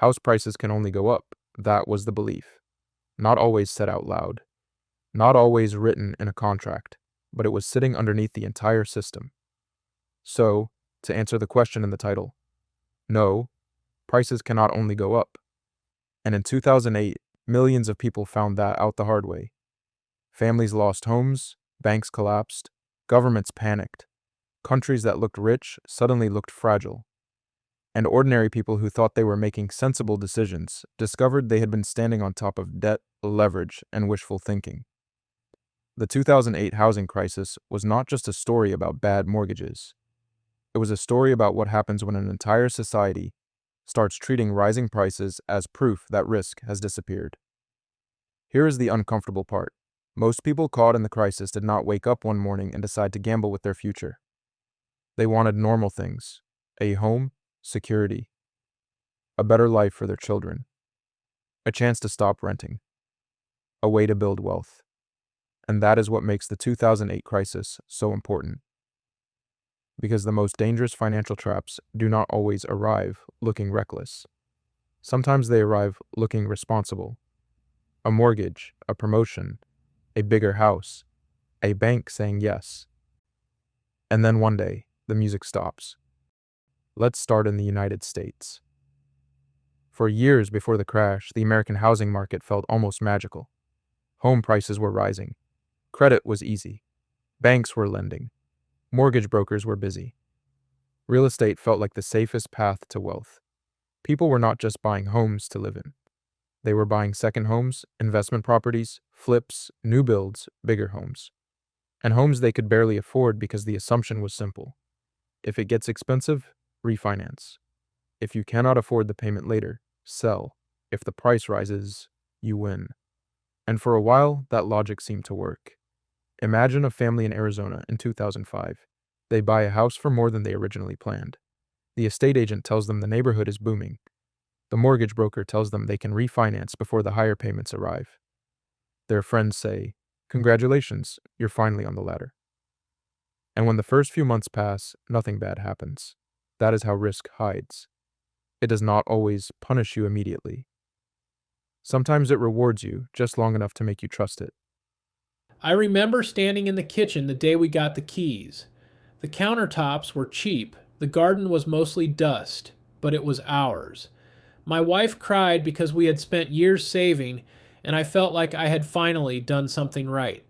House prices can only go up. That was the belief. Not always said out loud. Not always written in a contract, but it was sitting underneath the entire system. So, to answer the question in the title, no, prices cannot only go up. And in 2008, millions of people found that out the hard way. Families lost homes, banks collapsed, governments panicked. Countries that looked rich suddenly looked fragile. And ordinary people who thought they were making sensible decisions discovered they had been standing on top of debt, leverage, and wishful thinking. The 2008 housing crisis was not just a story about bad mortgages. It was a story about what happens when an entire society starts treating rising prices as proof that risk has disappeared. Here is the uncomfortable part. Most people caught in the crisis did not wake up one morning and decide to gamble with their future. They wanted normal things: a home, security, a better life for their children, a chance to stop renting, a way to build wealth. And that is what makes the 2008 crisis so important. Because the most dangerous financial traps do not always arrive looking reckless. Sometimes they arrive looking responsible. A mortgage, a promotion, a bigger house, a bank saying yes. And then one day, the music stops. Let's start in the United States. For years before the crash, the American housing market felt almost magical. Home prices were rising. Credit was easy. Banks were lending. Mortgage brokers were busy. Real estate felt like the safest path to wealth. People were not just buying homes to live in. They were buying second homes, investment properties, flips, new builds, bigger homes. And homes they could barely afford because the assumption was simple. If it gets expensive, refinance. If you cannot afford the payment later, sell. If the price rises, you win. And for a while, that logic seemed to work. Imagine a family in Arizona in 2005. They buy a house for more than they originally planned. The estate agent tells them the neighborhood is booming. The mortgage broker tells them they can refinance before the higher payments arrive. Their friends say, "Congratulations, you're finally on the ladder." And when the first few months pass, nothing bad happens. That is how risk hides. It does not always punish you immediately. Sometimes it rewards you just long enough to make you trust it. I remember standing in the kitchen the day we got the keys. The countertops were cheap. The garden was mostly dust, but it was ours. My wife cried because we had spent years saving, and I felt like I had finally done something right.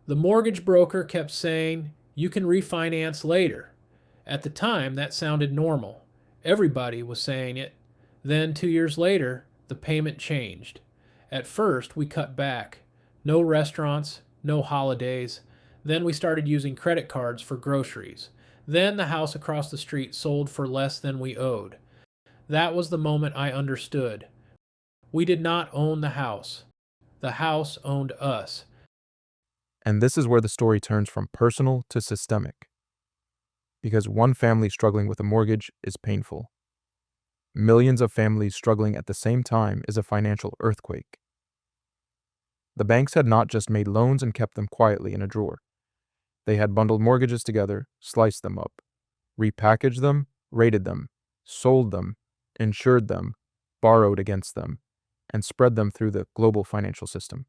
The mortgage broker kept saying, "You can refinance later." At the time, that sounded normal. Everybody was saying it. Then, 2 years later, the payment changed. At first, we cut back. No restaurants, no holidays. Then we started using credit cards for groceries. Then the house across the street sold for less than we owed. That was the moment I understood. We did not own the house. The house owned us. And this is where the story turns from personal to systemic. Because one family struggling with a mortgage is painful. Millions of families struggling at the same time is a financial earthquake. The banks had not just made loans and kept them quietly in a drawer. They had bundled mortgages together, sliced them up, repackaged them, rated them, sold them, insured them, borrowed against them, and spread them through the global financial system.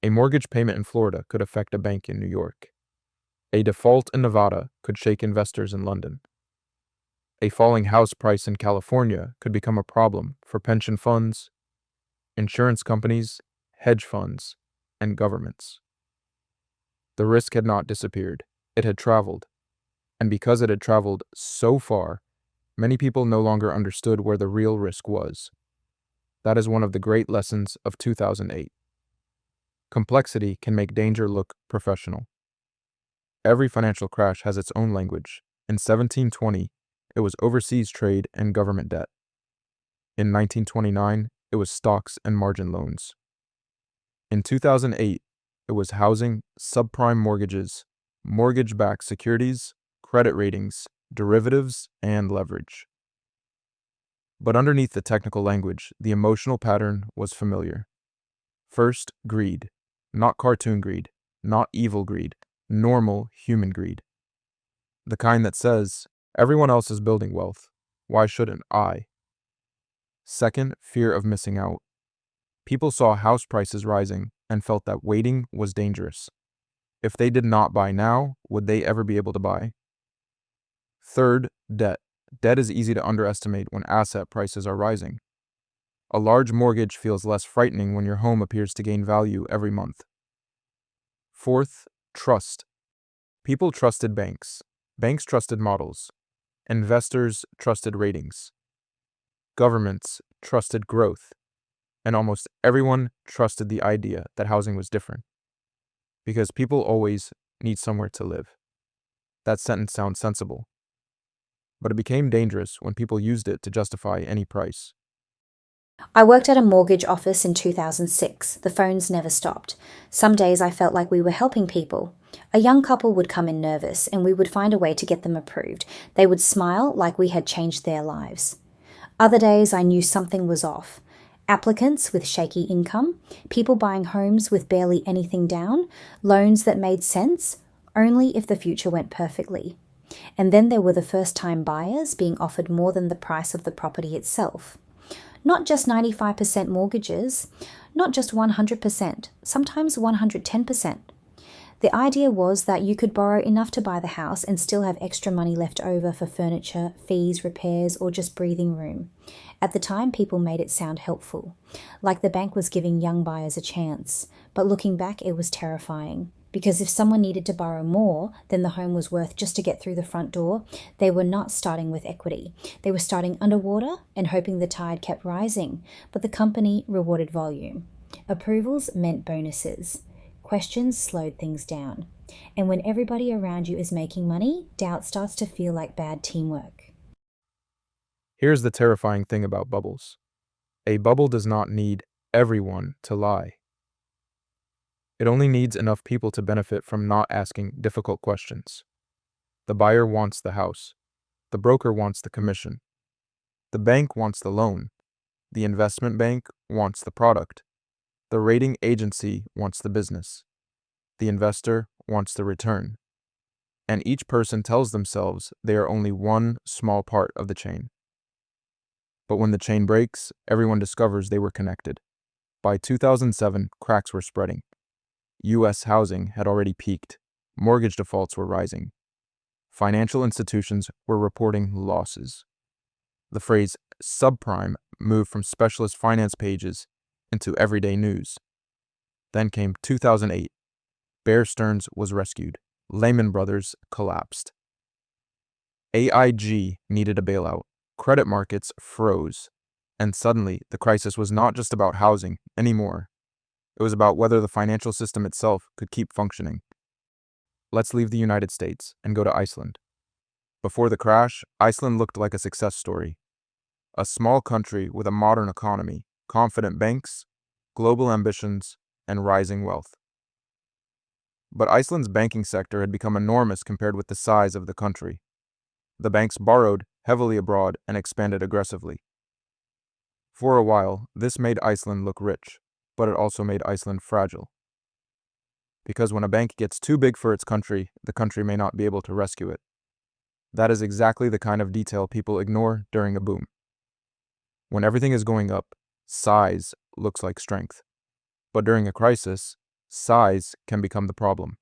A mortgage payment in Florida could affect a bank in New York. A default in Nevada could shake investors in London. A falling house price in California could become a problem for pension funds, insurance companies, hedge funds, and governments. The risk had not disappeared. It had traveled. And because it had traveled so far, many people no longer understood where the real risk was. That is one of the great lessons of 2008. Complexity can make danger look professional. Every financial crash has its own language. In 1720, it was overseas trade and government debt. In 1929, it was stocks and margin loans. In 2008, it was housing, subprime mortgages, mortgage-backed securities, credit ratings, derivatives, and leverage. But underneath the technical language, the emotional pattern was familiar. First, greed. Not cartoon greed, not evil greed, normal human greed. The kind that says, everyone else is building wealth. Why shouldn't I? Second, fear of missing out. People saw house prices rising and felt that waiting was dangerous. If they did not buy now, would they ever be able to buy? Third, debt. Debt is easy to underestimate when asset prices are rising. A large mortgage feels less frightening when your home appears to gain value every month. Fourth, trust. People trusted banks. Banks trusted models. Investors trusted ratings. Governments trusted growth. And almost everyone trusted the idea that housing was different. Because people always need somewhere to live. That sentence sounds sensible. But it became dangerous when people used it to justify any price. I worked at a mortgage office in 2006. The phones never stopped. Some days I felt like we were helping people. A young couple would come in nervous, and we would find a way to get them approved. They would smile like we had changed their lives. Other days I knew something was off. Applicants with shaky income, people buying homes with barely anything down, loans that made sense only if the future went perfectly. And then there were the first-time buyers being offered more than the price of the property itself. Not just 95% mortgages, not just 100%, sometimes 110%. The idea was that you could borrow enough to buy the house and still have extra money left over for furniture, fees, repairs, or just breathing room. At the time, people made it sound helpful, like the bank was giving young buyers a chance. But looking back, it was terrifying. Because if someone needed to borrow more than the home was worth just to get through the front door, they were not starting with equity. They were starting underwater and hoping the tide kept rising, but the company rewarded volume. Approvals meant bonuses. Questions slowed things down. And when everybody around you is making money, doubt starts to feel like bad teamwork. Here's the terrifying thing about bubbles. A bubble does not need everyone to lie. It only needs enough people to benefit from not asking difficult questions. The buyer wants the house. The broker wants the commission. The bank wants the loan. The investment bank wants the product. The rating agency wants the business. The investor wants the return. And each person tells themselves they are only one small part of the chain. But when the chain breaks, everyone discovers they were connected. By 2007, cracks were spreading. U.S. housing had already peaked. Mortgage defaults were rising. Financial institutions were reporting losses. The phrase subprime moved from specialist finance pages into everyday news. Then came 2008. Bear Stearns was rescued. Lehman Brothers collapsed. AIG needed a bailout. Credit markets froze. And suddenly, the crisis was not just about housing anymore. It was about whether the financial system itself could keep functioning. Let's leave the United States and go to Iceland. Before the crash, Iceland looked like a success story. A small country with a modern economy, confident banks, global ambitions, and rising wealth. But Iceland's banking sector had become enormous compared with the size of the country. The banks borrowed heavily abroad and expanded aggressively. For a while, this made Iceland look rich, but it also made Iceland fragile. Because when a bank gets too big for its country, the country may not be able to rescue it. That is exactly the kind of detail people ignore during a boom. When everything is going up, size looks like strength. But during a crisis, size can become the problem.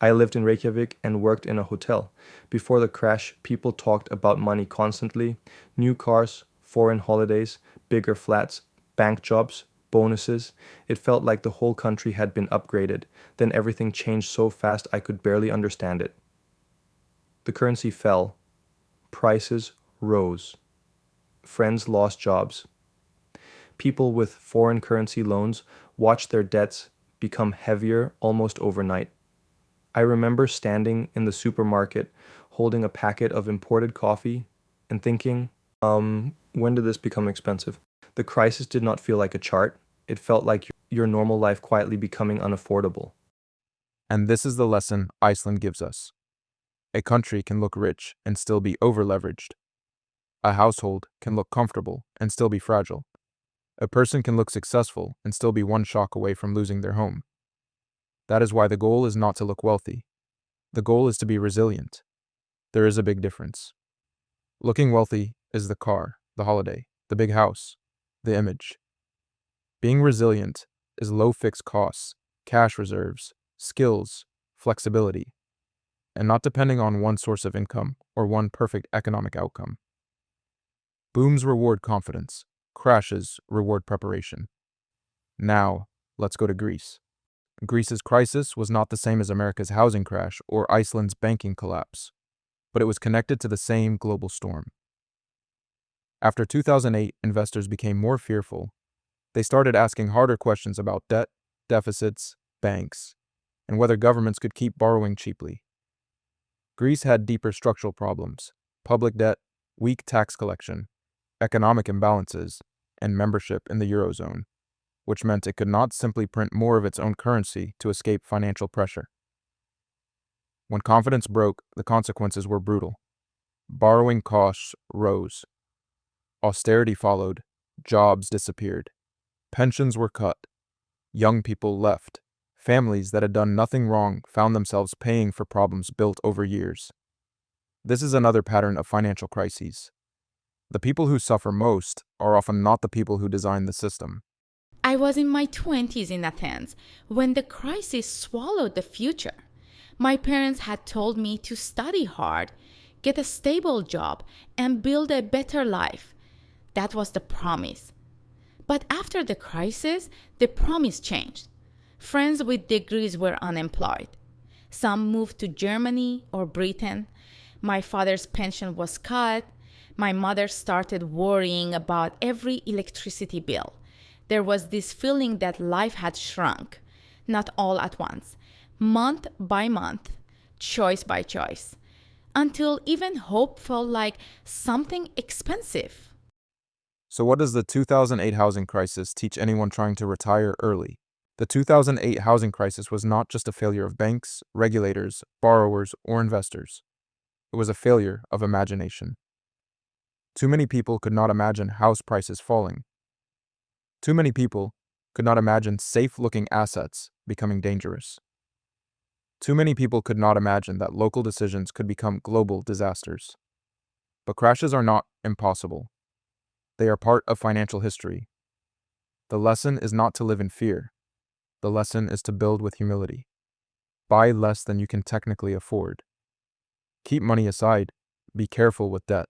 I lived in Reykjavik and worked in a hotel. Before the crash, people talked about money constantly. New cars, foreign holidays, bigger flats, bank jobs, bonuses. It felt like the whole country had been upgraded. Then everything changed so fast I could barely understand it. The currency fell. Prices rose. Friends lost jobs. People with foreign currency loans watched their debts become heavier almost overnight. I remember standing in the supermarket holding a packet of imported coffee and thinking, when did this become expensive? The crisis did not feel like a chart. It felt like your normal life quietly becoming unaffordable. And this is the lesson Iceland gives us. A country can look rich and still be over-leveraged. A household can look comfortable and still be fragile. A person can look successful and still be one shock away from losing their home. That is why the goal is not to look wealthy. The goal is to be resilient. There is a big difference. Looking wealthy is the car, the holiday, the big house. The image. Being resilient is low fixed costs, cash reserves, skills, flexibility, and not depending on one source of income or one perfect economic outcome. Booms reward confidence, crashes reward preparation. Now, let's go to Greece. Greece's crisis was not the same as America's housing crash or Iceland's banking collapse, but it was connected to the same global storm. After 2008, investors became more fearful. They started asking harder questions about debt, deficits, banks, and whether governments could keep borrowing cheaply. Greece had deeper structural problems: public debt, weak tax collection, economic imbalances, and membership in the Eurozone, which meant it could not simply print more of its own currency to escape financial pressure. When confidence broke, the consequences were brutal. Borrowing costs rose. Austerity followed. Jobs disappeared. Pensions were cut. Young people left. Families that had done nothing wrong found themselves paying for problems built over years. This is another pattern of financial crises. The people who suffer most are often not the people who designed the system. I was in my 20s in Athens when the crisis swallowed the future. My parents had told me to study hard, get a stable job, and build a better life. That was the promise. But after the crisis, the promise changed. Friends with degrees were unemployed. Some moved to Germany or Britain. My father's pension was cut. My mother started worrying about every electricity bill. There was this feeling that life had shrunk, not all at once, month by month, choice by choice, until even hope felt like something expensive. So what does the 2008 housing crisis teach anyone trying to retire early? The 2008 housing crisis was not just a failure of banks, regulators, borrowers, or investors. It was a failure of imagination. Too many people could not imagine house prices falling. Too many people could not imagine safe-looking assets becoming dangerous. Too many people could not imagine that local decisions could become global disasters. But crashes are not impossible. They are part of financial history. The lesson is not to live in fear. The lesson is to build with humility. Buy less than you can technically afford. Keep money aside. Be careful with debt.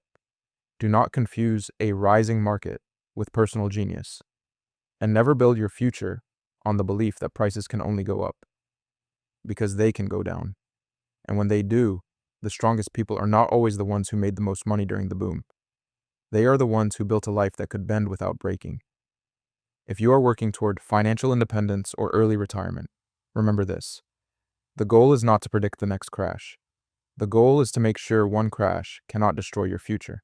Do not confuse a rising market with personal genius. And never build your future on the belief that prices can only go up, because they can go down. And when they do, the strongest people are not always the ones who made the most money during the boom. They are the ones who built a life that could bend without breaking. If you are working toward financial independence or early retirement, remember this. The goal is not to predict the next crash. The goal is to make sure one crash cannot destroy your future.